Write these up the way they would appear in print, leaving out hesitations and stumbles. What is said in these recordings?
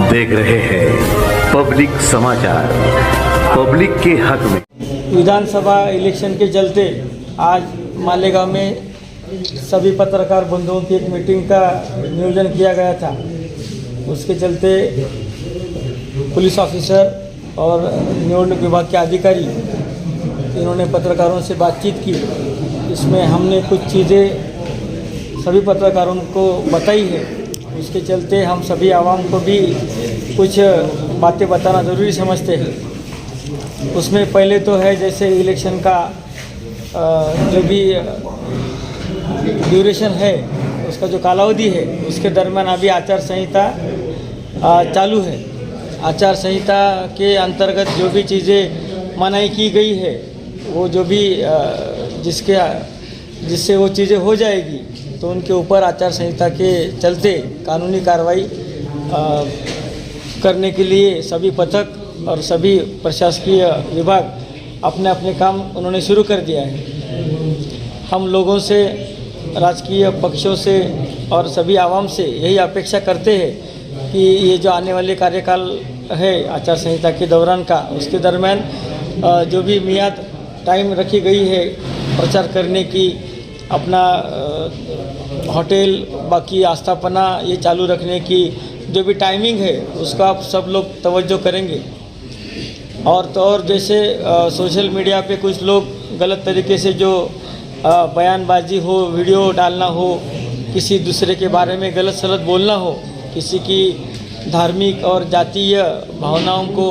देख रहे हैं पब्लिक समाचार, पब्लिक के हक में। विधानसभा इलेक्शन के चलते आज मालेगांव में सभी पत्रकार बंधुओं की एक मीटिंग का नियोजन किया गया था। उसके चलते पुलिस ऑफिसर और नियोजन विभाग के अधिकारी इन्होंने पत्रकारों से बातचीत की। इसमें हमने कुछ चीज़ें सभी पत्रकारों को बताई है। उसके चलते हम सभी आवाम को भी कुछ बातें बताना ज़रूरी समझते हैं। उसमें पहले तो है जैसे इलेक्शन का जो भी ड्यूरेशन है, उसका जो कालावधि है, उसके दरमियान अभी आचार संहिता चालू है। आचार संहिता के अंतर्गत जो भी चीज़ें मनाही की गई है, वो जो भी जिससे वो चीज़ें हो जाएगी तो उनके ऊपर आचार संहिता के चलते कानूनी कार्रवाई करने के लिए सभी पथक और सभी प्रशासकीय विभाग अपने अपने काम उन्होंने शुरू कर दिया है। हम लोगों से, राजकीय पक्षों से और सभी आवाम से यही अपेक्षा करते हैं कि ये जो आने वाले कार्यकाल है आचार संहिता के दौरान का, उसके दरमियान जो भी मियाद टाइम रखी गई है प्रचार करने की, अपना होटल बाकी आस्थापना ये चालू रखने की जो भी टाइमिंग है उसका आप सब लोग तवज्जो करेंगे। और जैसे सोशल मीडिया पे कुछ लोग गलत तरीके से जो बयानबाजी हो, वीडियो डालना हो, किसी दूसरे के बारे में गलत सलत बोलना हो, किसी की धार्मिक और जातीय भावनाओं को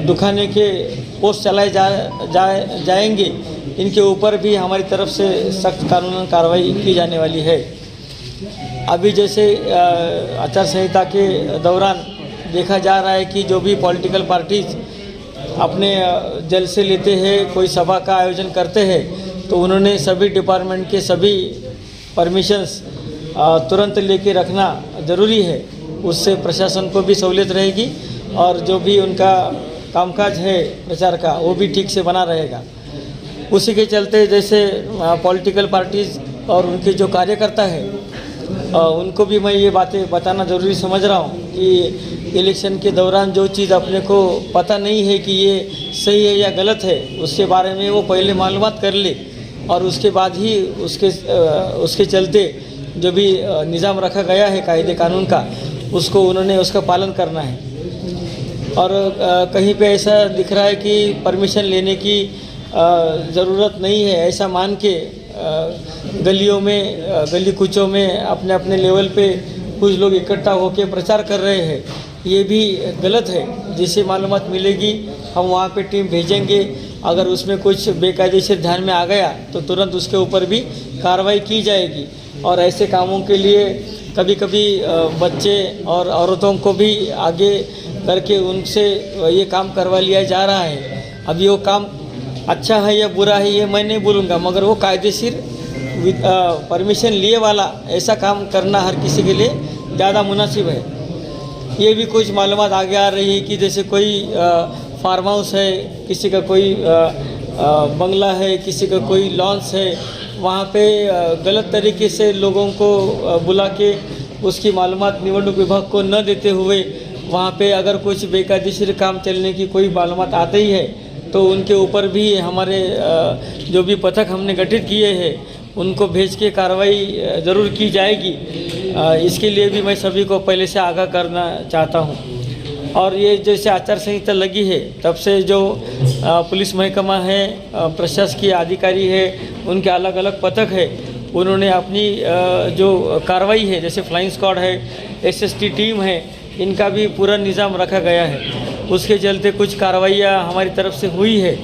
दुखाने के पोस्ट चलाए जाएंगे, इनके ऊपर भी हमारी तरफ से सख्त कानूनी कार्रवाई की जाने वाली है। अभी जैसे आचार संहिता के दौरान देखा जा रहा है कि जो भी पॉलिटिकल पार्टीज अपने जलसे लेते हैं, कोई सभा का आयोजन करते हैं, तो उन्होंने सभी डिपार्टमेंट के सभी परमिशंस तुरंत लेके रखना ज़रूरी है। उससे प्रशासन को भी सहूलियत रहेगी और जो भी उनका कामकाज है प्रचार का, वो भी ठीक से बना रहेगा। उसी के चलते जैसे पॉलिटिकल पार्टीज़ और उनके जो कार्यकर्ता हैं उनको भी मैं ये बातें बताना ज़रूरी समझ रहा हूँ कि इलेक्शन के दौरान जो चीज़ अपने को पता नहीं है कि ये सही है या गलत है, उसके बारे में वो पहले मालूमात कर ले और उसके बाद ही उसके चलते जो भी निज़ाम रखा गया है कायदे कानून का, उसको उन्होंने उसका पालन करना है। और कहीं पे ऐसा दिख रहा है कि परमिशन लेने की ज़रूरत नहीं है, ऐसा मान के गलियों में, गली कूचों में अपने अपने लेवल पे कुछ लोग इकट्ठा होकर प्रचार कर रहे हैं, ये भी गलत है। जिससे मालूमात मिलेगी हम वहाँ पे टीम भेजेंगे। अगर उसमें कुछ बेकायदेसर ध्यान में आ गया तो तुरंत उसके ऊपर भी कार्रवाई की जाएगी। और ऐसे कामों के लिए कभी कभी बच्चे और औरतों को भी आगे करके उनसे ये काम करवा लिया जा रहा है। अभी वो काम अच्छा है या बुरा है ये मैं नहीं बोलूँगा, मगर वो कायदेशीर परमिशन लिए वाला ऐसा काम करना हर किसी के लिए ज़्यादा मुनासिब है। ये भी कुछ मालूमात आगे आ रही है कि जैसे कोई फार्म हाउस है, किसी का कोई बंगला है, किसी का कोई लॉन्स है, वहाँ पे गलत तरीके से लोगों को बुला के उसकी मालूमात निवडणूक विभाग को न देते हुए वहाँ पे अगर कुछ बेकायदेसर काम चलने की कोई मालूमात आती ही है तो उनके ऊपर भी हमारे जो भी पथक हमने गठित किए हैं उनको भेज के कार्रवाई ज़रूर की जाएगी। इसके लिए भी मैं सभी को पहले से आगाह करना चाहता हूँ। और ये जैसे आचार संहिता लगी है तब से जो पुलिस महकमा है, प्रशासकीय अधिकारी है, उनके अलग अलग पथक है, उन्होंने अपनी जो कार्रवाई है, जैसे फ्लाइंग स्क्वाड है, एसएसटी टीम है, इनका भी पूरा निज़ाम रखा गया है। उसके चलते कुछ कार्रवाइयाँ हमारी तरफ से हुई है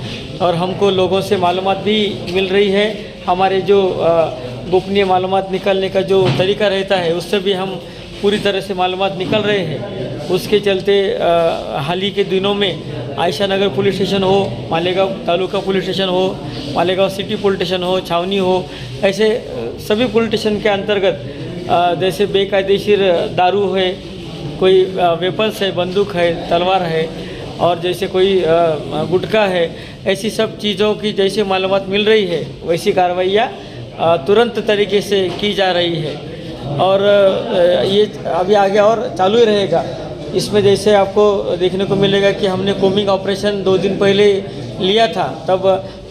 और हमको लोगों से मालूमात भी मिल रही है। हमारे जो गोपनीय मालूमात निकालने का जो तरीका रहता है उससे भी हम पूरी तरह से मालूमात निकल रहे हैं। उसके चलते हाल ही के दिनों में आयशा नगर पुलिस स्टेशन हो, मालेगांव तालुका पुलिस स्टेशन हो, मालेगांव सिटी पुलिस स्टेशन हो, छावनी हो, ऐसे सभी पुलिस स्टेशन के अंतर्गत जैसे बेकायदेसर दारू है, कोई वेपन्स है, बंदूक है, तलवार है, और जैसे कोई गुटखा है, ऐसी सब चीज़ों की जैसे मालूमात मिल रही है वैसी कार्रवाइयाँ तुरंत तरीके से की जा रही है। और ये अभी आगे और चालू ही रहेगा। इसमें जैसे आपको देखने को मिलेगा कि हमने कोमिंग ऑपरेशन 2 दिन पहले लिया था, तब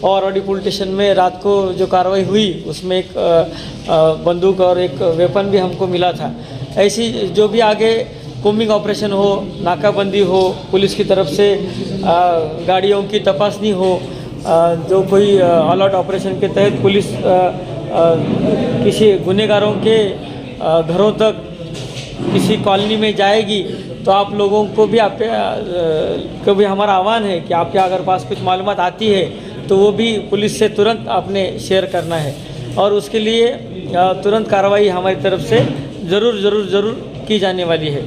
औरवाड़ी पुलिस स्टेशन में रात को जो कार्रवाई हुई उसमें एक बंदूक और एक वेपन भी हमको मिला था। ऐसी जो भी आगे कोमिंग ऑपरेशन हो, नाकाबंदी हो, पुलिस की तरफ से गाड़ियों की तपासनी हो, जो कोई अलर्ट ऑपरेशन के तहत पुलिस किसी गुनहगारों के घरों तक किसी कॉलोनी में जाएगी, तो आप लोगों को भी हमारा आह्वान है कि आपके अगर पास कुछ मालूमात आती है तो वो भी पुलिस से तुरंत आपने शेयर करना है, और उसके लिए तुरंत कार्रवाई हमारी तरफ से ज़रूर की जाने वाली है।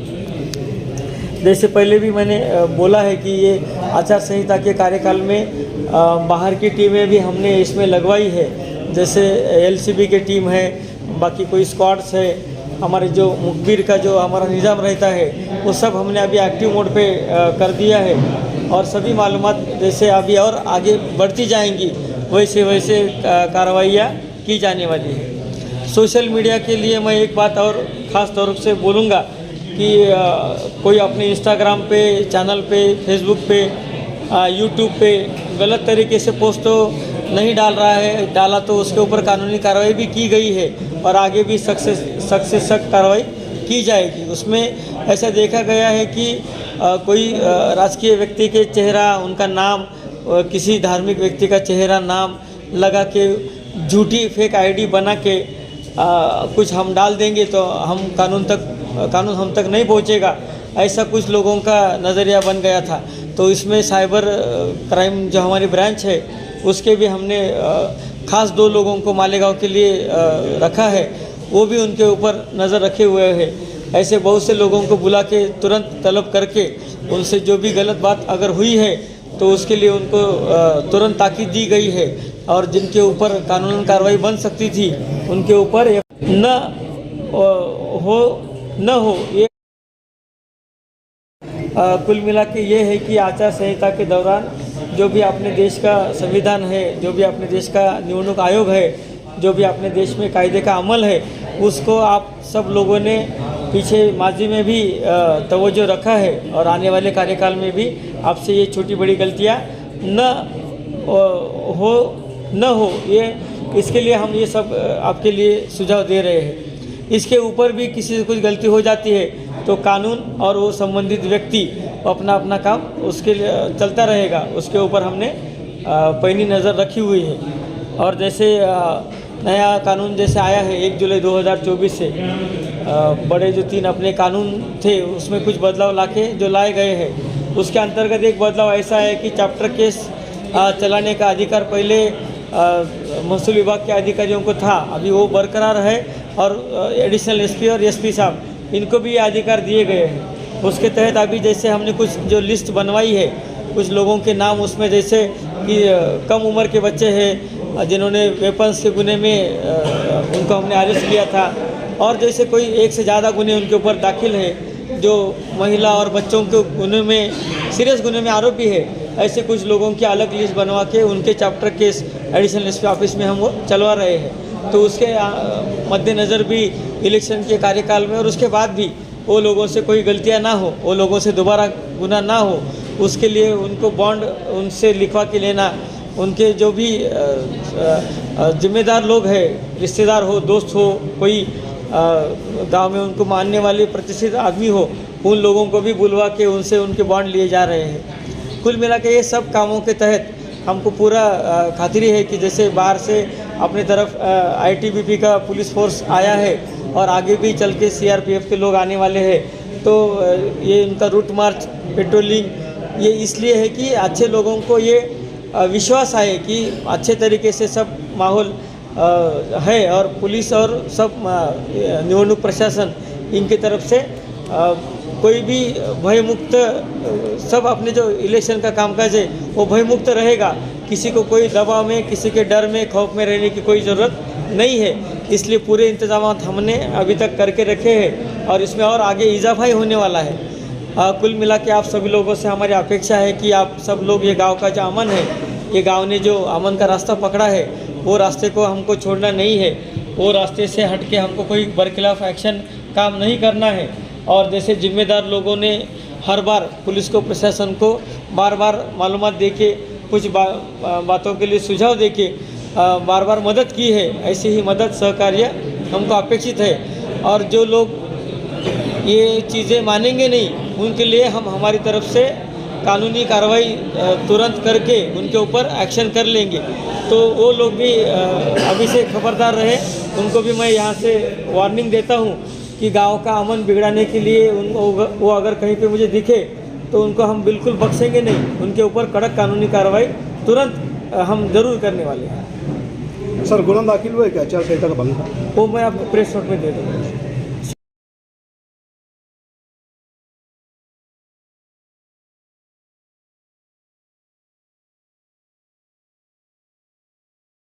जैसे पहले भी मैंने बोला है कि ये आचार संहिता के कार्यकाल में बाहर की टीमें भी हमने इसमें लगवाई है, जैसे एलसीबी की टीम है, बाकी कोई स्क्वाड्स है, हमारे जो मुखबिर का जो हमारा निज़ाम रहता है वो सब हमने अभी एक्टिव मोड पे कर दिया है, और सभी मालूमात जैसे अभी और आगे बढ़ती जाएंगी वैसे कार्रवाइयाँ की जाने वाली है। सोशल मीडिया के लिए मैं एक बात और ख़ास तौर से बोलूँगा कि कोई अपने इंस्टाग्राम पे, चैनल पे, फेसबुक पे, यूट्यूब पे गलत तरीके से पोस्ट तो नहीं डाल रहा है, डाला तो उसके ऊपर कानूनी कार्रवाई भी की गई है और आगे भी सख्त से सख्त कार्रवाई की जाएगी। उसमें ऐसा देखा गया है कि कोई राजकीय व्यक्ति के चेहरा, उनका नाम, किसी धार्मिक व्यक्ति का चेहरा, नाम लगा के झूठी फेक आईडी बना के कुछ हम डाल देंगे तो कानून हम तक नहीं पहुंचेगा, ऐसा कुछ लोगों का नज़रिया बन गया था। तो इसमें साइबर क्राइम जो हमारी ब्रांच है उसके भी हमने ख़ास 2 लोगों को मालेगांव के लिए रखा है, वो भी उनके ऊपर नज़र रखे हुए हैं। ऐसे बहुत से लोगों को बुला के तुरंत तलब करके उनसे जो भी गलत बात अगर हुई है तो उसके लिए उनको तुरंत ताकीद दी गई है, और जिनके ऊपर कानूनी कार्रवाई बन सकती थी उनके ऊपर न हो ये कुल मिला के ये है कि आचार संहिता के दौरान जो भी अपने देश का संविधान है, जो भी अपने देश का निवडणूक आयोग है, जो भी अपने देश में कायदे का अमल है, उसको आप सब लोगों ने पीछे माजी में भी तवज्जो रखा है, और आने वाले कार्यकाल में भी आपसे ये छोटी बड़ी गलतियाँ न हो ये इसके लिए हम ये सब आपके लिए सुझाव दे रहे हैं। इसके ऊपर भी किसी से कुछ गलती हो जाती है तो कानून और वो संबंधित व्यक्ति अपना काम उसके लिए चलता रहेगा, उसके ऊपर हमने पैनी नज़र रखी हुई है। और जैसे नया कानून जैसे आया है 1 जुलाई 2024 से, बड़े जो 3 अपने कानून थे उसमें कुछ बदलाव जो लाए गए हैं, उसके अंतर्गत एक बदलाव ऐसा है कि चैप्टर केस चलाने का अधिकार पहले महसूल विभाग के अधिकारियों को था, अभी वो बरकरार है, और एडिशनल एसपी और एसपी साहब इनको भी ये अधिकार दिए गए हैं। उसके तहत अभी जैसे हमने कुछ जो लिस्ट बनवाई है, कुछ लोगों के नाम उसमें जैसे कि कम उम्र के बच्चे हैं जिन्होंने वेपन्स के गुने में उनको हमने अरेस्ट किया था, और जैसे कोई 1 से ज़्यादा गुने उनके ऊपर दाखिल है, जो महिला और बच्चों के गुने में सीरियस गुने में आरोपी है, ऐसे कुछ लोगों की अलग लिस्ट बनवा के उनके chapter case additional SP office में हम वो चलवा रहे हैं। तो उसके मद्देनज़र भी इलेक्शन के कार्यकाल में और उसके बाद भी वो लोगों से कोई गलतियां ना हो, वो लोगों से दोबारा गुनाह ना हो, उसके लिए उनको बॉन्ड उनसे लिखवा के लेना, उनके जो भी जिम्मेदार लोग हैं, रिश्तेदार हो, दोस्त हो, कोई गांव में उनको मानने वाले प्रतिष्ठित आदमी हो, उन लोगों को भी बुलवा के उनसे उनके बॉन्ड लिए जा रहे हैं। कुल मिला के ये सब कामों के तहत हमको पूरा खातिरी है कि जैसे बाहर से अपनी तरफ आईटीबीपी का पुलिस फोर्स आया है और आगे भी चल के सीआरपीएफ के लोग आने वाले हैं, तो ये इनका रूट मार्च, पेट्रोलिंग ये इसलिए है कि अच्छे लोगों को ये विश्वास आए कि अच्छे तरीके से सब माहौल है, और पुलिस और सब निवडणूक प्रशासन इनकी तरफ से कोई भी भयमुक्त, सब अपने जो इलेक्शन का कामकाज है वो भयमुक्त रहेगा। किसी को कोई दबाव में, किसी के डर में, खौफ में रहने की कोई ज़रूरत नहीं है। इसलिए पूरे इंतजाम हमने अभी तक करके रखे हैं और इसमें और आगे इजाफा ही होने वाला है। कुल मिला के आप सभी लोगों से हमारी अपेक्षा है कि आप सब लोग ये गांव का जो अमन है, ये गांव ने जो अमन का रास्ता पकड़ा है वो रास्ते को हमको छोड़ना नहीं है वो रास्ते से हट के हमको कोई बरखिलाफ एक्शन काम नहीं करना है। और जैसे जिम्मेदार लोगों ने हर बार पुलिस को, प्रशासन को बार बार मालूमात दे के, कुछ बातों के लिए सुझाव दे के बार बार मदद की है, ऐसी ही मदद सहकार्य हमको अपेक्षित है। और जो लोग ये चीज़ें मानेंगे नहीं, उनके लिए हम हमारी तरफ से कानूनी कार्रवाई तुरंत करके उनके ऊपर एक्शन कर लेंगे। तो वो लोग भी अभी से खबरदार रहे। उनको भी मैं यहाँ से वार्निंग देता हूँ कि गांव का अमन बिगड़ाने के लिए वो अगर कहीं पे मुझे दिखे तो उनको हम बिल्कुल बख्शेंगे नहीं। उनके ऊपर कड़क कानूनी कार्रवाई तुरंत हम जरूर करने वाले हैं। सर गुना दाखिल हुआ है क्या आचार संहिता का भंग? वो मैं आपको प्रेस नोट में दे दूँगा।